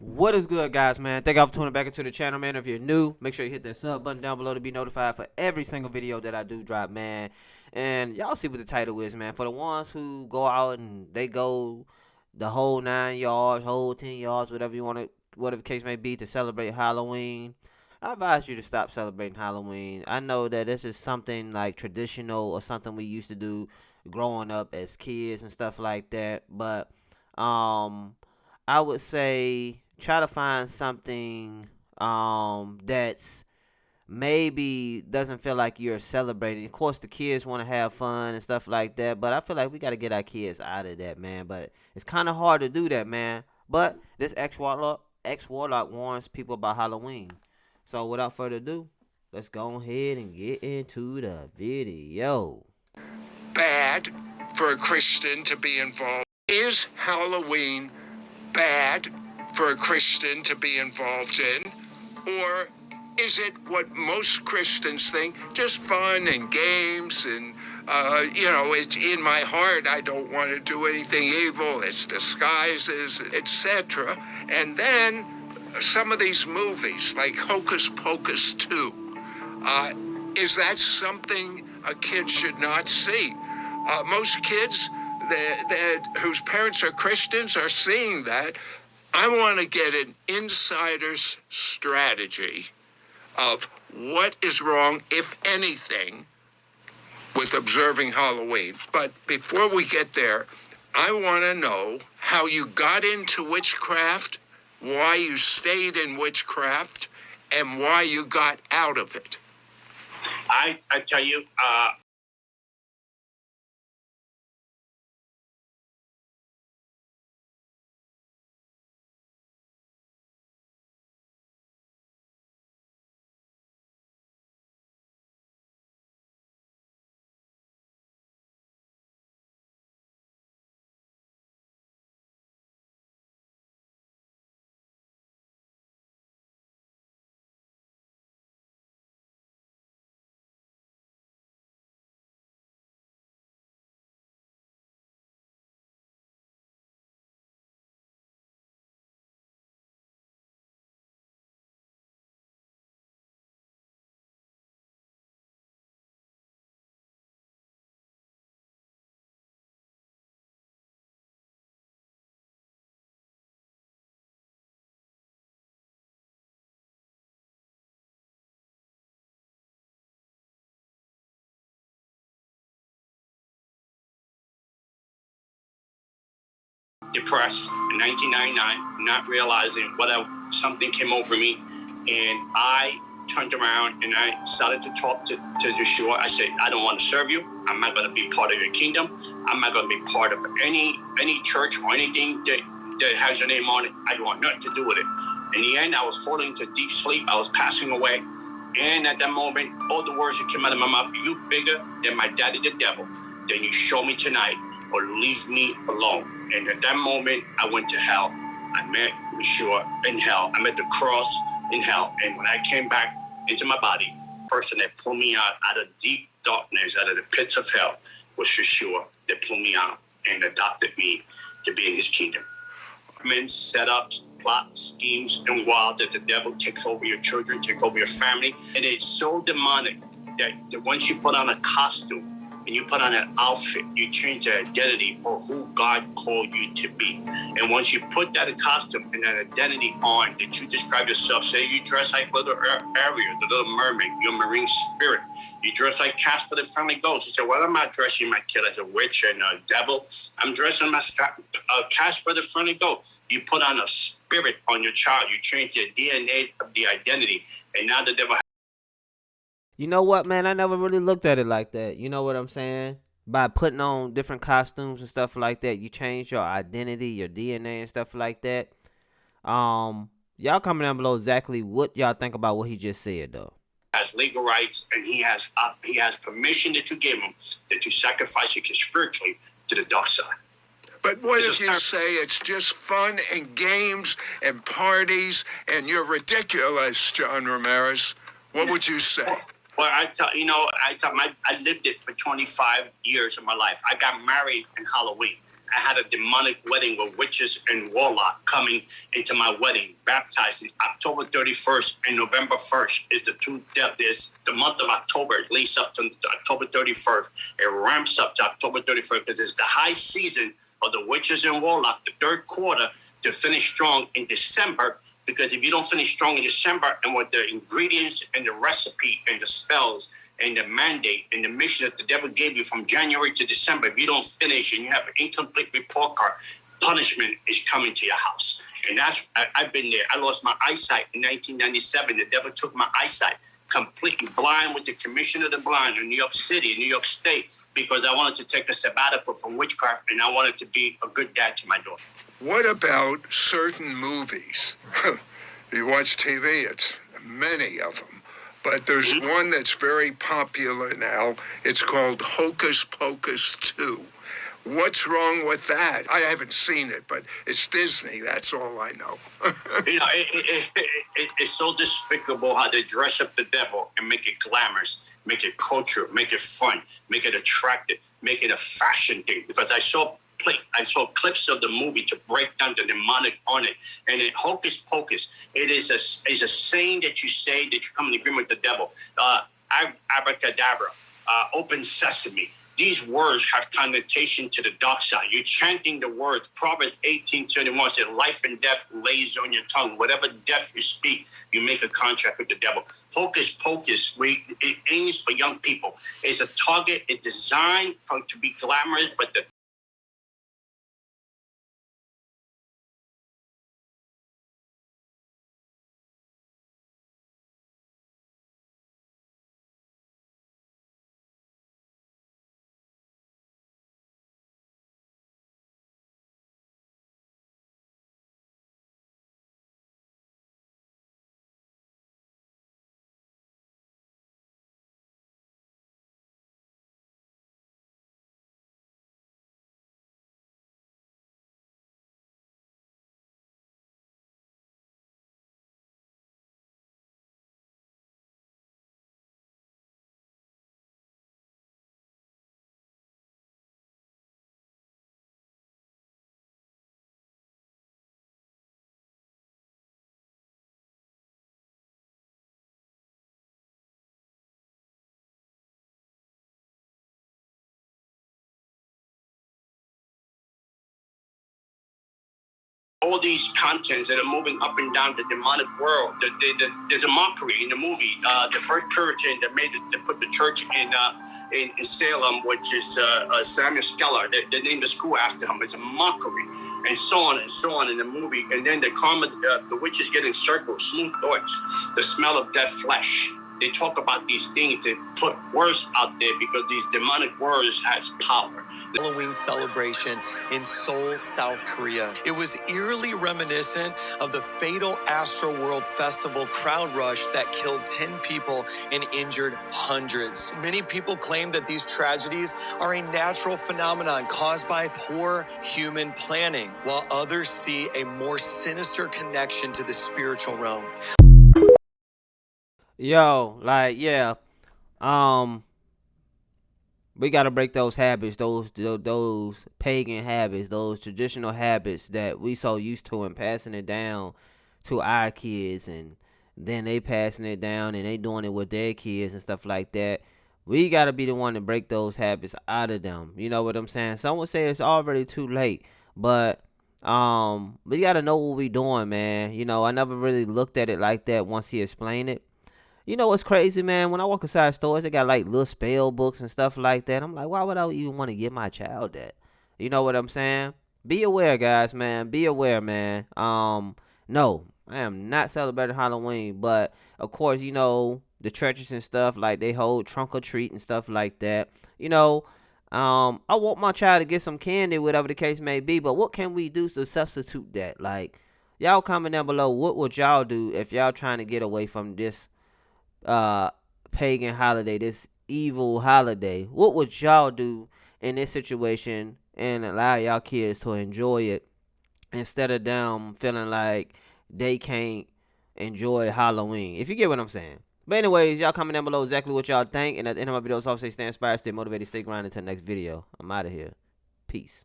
What is good, guys, man? Thank y'all for tuning back into the channel, man. If you're new, make sure you hit that sub button down below to be notified for every single video that I do drop, man. And y'all see what the title is, man. For the ones who go out and they go the whole 9 yards, whole 10 yards, whatever you want to, whatever the case may be, to celebrate Halloween, I advise you to stop celebrating Halloween. I know that this is something like traditional or something we used to do growing up as kids and stuff like that, but um I would say try to find something that's maybe doesn't feel like you're celebrating. Of course, the kids want to have fun and stuff like that, but I feel like we got to get our kids out of that, man. But it's kind of hard to do that, man. But this ex Warlock warns people about Halloween. So without further ado, let's go ahead and get into the video. Bad for a Christian to be involved? Is Halloween bad for a Christian to be involved in? Or is it what most Christians think, just fun and games and, it's in my heart, I don't want to do anything evil, it's disguises, etc. And then some of these movies, like Hocus Pocus 2, is that something a kid should not see? Most kids whose parents are Christians are seeing that. I want to get an insider's strategy of what is wrong, if anything, with observing Halloween. But before we get there, I want to know how you got into witchcraft, why you stayed in witchcraft, and why you got out of it. I tell you, depressed in 1999, not realizing something came over me, and I turned around and I started to talk to the shore. I said, I don't want to serve you. I'm not going to be part of your kingdom. I'm not going to be part of any church or anything that has your name on it. I don't want nothing to do with it. In the end, I was falling into deep sleep. I was passing away. And at that moment, all the words that came out of my mouth, you bigger than my daddy the devil, then you show me tonight or leave me alone. And at that moment, I went to hell. I met Yeshua in hell. I met the cross in hell. And when I came back into my body, the person that pulled me out of deep darkness, out of the pits of hell, was Yeshua that pulled me out and adopted me to be in his kingdom. Men set up plots, schemes, and wild that the devil takes over your children, take over your family. And it's so demonic that once you put on a costume and you put on an outfit, you change the identity or who God called you to be. And once you put that costume and that identity on, that you describe yourself, say you dress like little Ariel, the little mermaid, your marine spirit. You dress like Casper the Friendly Ghost. You say, well, I'm not dressing my kid as a witch and a devil. I'm dressing my Casper the Friendly Ghost. You put on a spirit on your child. You change the DNA of the identity. And now the devil. You know what, man? I never really looked at it like that. You know what I'm saying? By putting on different costumes and stuff like that, you change your identity, your DNA and stuff like that. Y'all comment down below exactly what y'all think about what he just said, though. Has legal rights, and he has permission that you give him that you sacrifice your kid spiritually to the dark side. But what if you say it's just fun and games and parties and you're ridiculous, John Ramirez? What would you say? Well, I lived it for 25 years of my life. I got married in Halloween. I had a demonic wedding with witches and warlock coming into my wedding, baptizing October 31st and November 1st is the two deaths. The month of October, at least up to October 31st. It ramps up to October 31st because it's the high season of the witches and warlock, the third quarter, to finish strong in December. Because if you don't finish strong in December and with the ingredients and the recipe and the spells and the mandate and the mission that the devil gave you from January to December, if you don't finish and you have an incomplete report card, punishment is coming to your house. And I've been there. I lost my eyesight in 1997. The devil took my eyesight, completely blind with the commission of the blind in New York City, New York State, because I wanted to take a sabbatical from witchcraft and I wanted to be a good dad to my daughter. What about certain movies? You watch TV, it's many of them. But there's one that's very popular now. It's called Hocus Pocus 2. What's wrong with that? I haven't seen it, but it's Disney. That's all I know. It's so despicable how they dress up the devil and make it glamorous, make it culture, make it fun, make it attractive, make it a fashion thing. Because I saw clips of the movie to break down the demonic on it. And in Hocus Pocus, it is a saying that you say that you come in agreement with the devil. Abracadabra, open sesame. These words have connotation to the dark side. You're chanting the words. Proverbs 18:21 says, life and death lays on your tongue. Whatever death you speak, you make a contract with the devil. Hocus Pocus, it aims for young people. It's a target. It's designed to be glamorous, but the all these contents that are moving up and down the demonic world. There's a mockery in the movie. The first Puritan that put the church in Salem, which is Samuel Skeller, they named the school after him. It's a mockery, and so on in the movie. And then the witches get encircled, smooth thoughts, the smell of dead flesh. They talk about these things to put words out there because these demonic words has power. Halloween celebration in Seoul, South Korea. It was eerily reminiscent of the fatal Astro World Festival crowd rush that killed 10 people and injured hundreds. Many people claim that these tragedies are a natural phenomenon caused by poor human planning, while others see a more sinister connection to the spiritual realm. Yo, like, yeah, we gotta break those habits, those pagan habits, those traditional habits that we so used to, and passing it down to our kids, and then they passing it down and they doing it with their kids and stuff like that. We gotta be the one to break those habits out of them. You know what I'm saying? Some would say it's already too late, but we gotta know what we doing, man. You know, I never really looked at it like that once he explained it. You know what's crazy, man? When I walk inside stores, they got like little spell books and stuff like that. I'm like, why would I even want to give my child that? You know what I'm saying? Be aware, guys, man. Be aware, man. No, I am not celebrating Halloween, but of course, you know, the churches and stuff, like, they hold trunk or treat and stuff like that. You know, I want my child to get some candy, whatever the case may be, but what can we do to substitute that? Like, y'all comment down below, what would y'all do if y'all trying to get away from this pagan holiday, this evil holiday? What would y'all do in this situation and allow y'all kids to enjoy it instead of them feeling like they can't enjoy Halloween? If you get what I'm saying. But anyways, y'all comment down below exactly what y'all think, and at the end of my video, I'll say stay inspired, stay motivated, stay grinding. Until next video, I'm out of here. Peace.